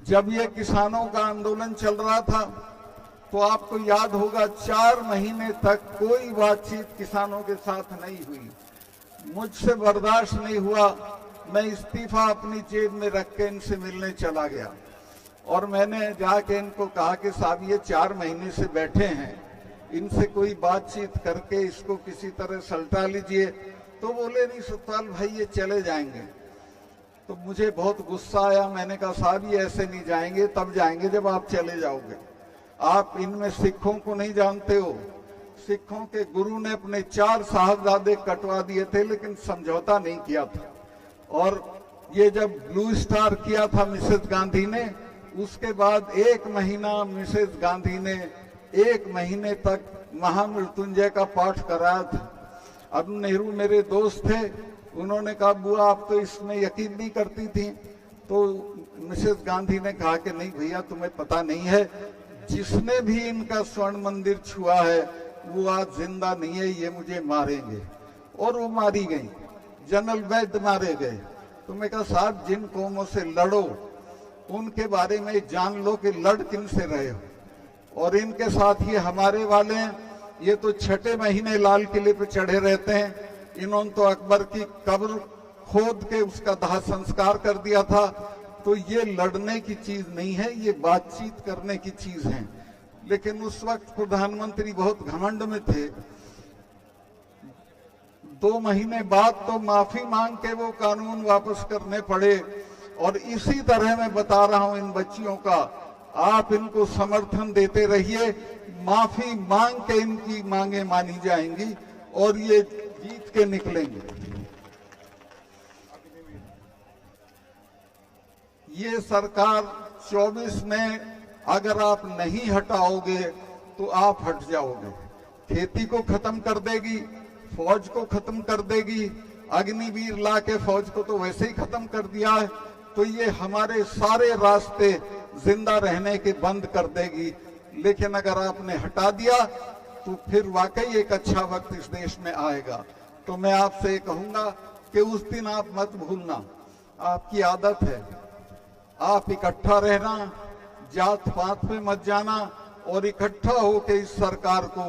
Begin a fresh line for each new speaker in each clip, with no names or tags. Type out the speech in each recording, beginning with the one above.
जब ये किसानों का आंदोलन चल रहा था तो आपको याद होगा 4 महीने तक कोई बातचीत किसानों के साथ नहीं हुई। मुझसे बर्दाश्त नहीं हुआ, मैं इस्तीफा अपनी जेब में रख के इनसे मिलने चला गया और मैंने जाके इनको कहा कि साहब ये 4 महीने से बैठे हैं, इनसे कोई बातचीत करके इसको किसी तरह सलटा लीजिए। तो बोले नहीं सतपाल भाई ये चले जाएंगे। तो मुझे बहुत गुस्सा आया, मैंने कहा साहब ये ऐसे नहीं जाएंगे, तब जाएंगे जब आप चले जाओगे। आप इनमें सिखों को नहीं जानते हो। सिखों के गुरु ने अपने 4 साहबजादे कटवा दिए थे लेकिन समझौता नहीं किया था। और ये जब ब्लू स्टार किया था मिसेस गांधी ने, उसके बाद 1 महीना मिसेस गांधी ने 1 महीने तक महामृत्युंजय का पाठ कराया था। अब नेहरू मेरे दोस्त थे, उन्होंने कहा बुआ आप तो इसमें यकीन नहीं करती थी। तो मिसेस गांधी ने कहा कि नहीं भैया तुम्हें पता नहीं है, जिसने भी इनका स्वर्ण मंदिर छुआ है वो आज जिंदा नहीं है, ये मुझे मारेंगे। और वो मारी गई, जनरल वैद्य मारे गए। तो मैं कहा साहब जिन कौमों से लड़ो उनके बारे में जान लो कि लड़ किन से रहे हो। और इनके साथ ये हमारे वाले हैं, ये तो 6ठे महीने लाल किले पे चढ़े रहते हैं। इन्होंने तो अकबर की कब्र खोद के उसका दाह संस्कार कर दिया था। तो ये लड़ने की चीज नहीं है, ये बातचीत करने की चीज है। लेकिन उस वक्त प्रधानमंत्री बहुत घमंड में थे। 2 महीने बाद तो माफी मांग के वो कानून वापस करने पड़े। और इसी तरह मैं बता रहा हूं इन बच्चियों का, आप इनको समर्थन देते रहिए, माफी मांग के इनकी मांगे मानी जाएंगी और ये जीत के निकलेंगे। ये सरकार 24 में अगर आप नहीं हटाओगे तो आप हट जाओगे। खेती को खत्म कर देगी, फौज को खत्म कर देगी, अग्निवीर ला के फौज को तो वैसे ही खत्म कर दिया है। तो ये हमारे सारे रास्ते जिंदा रहने के बंद कर देगी। लेकिन अगर आपने हटा दिया तो फिर वाकई एक अच्छा वक्त इस देश में आएगा। तो मैं आपसे कहूंगा कि उस दिन आप मत भूलना, आपकी आदत है, आप इकट्ठा रहना, जात पात में मत जाना और इकट्ठा होकर इस सरकार को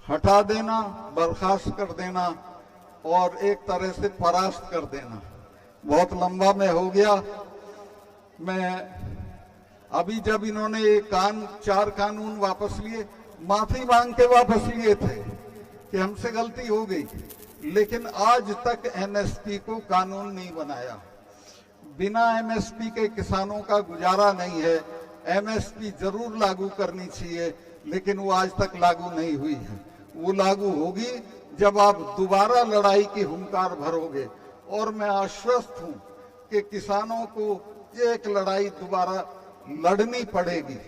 हटा देना, बर्खास्त कर देना और एक तरह से परास्त कर देना। बहुत लंबा में हो गया। मैं अभी जब इन्होंने ये 4 कानून वापस लिए, माफी मांग के वापस लिए थे कि हमसे गलती हो गई, लेकिन आज तक एमएसपी को कानून नहीं बनाया। बिना एमएसपी के किसानों का गुजारा नहीं है। एमएसपी जरूर लागू करनी चाहिए, लेकिन वो आज तक लागू नहीं हुई है। वो लागू होगी जब आप दोबारा लड़ाई की हुंकार भरोगे। और मैं आश्वस्त हूं कि किसानों को एक लड़ाई दोबारा लड़नी पड़ेगी।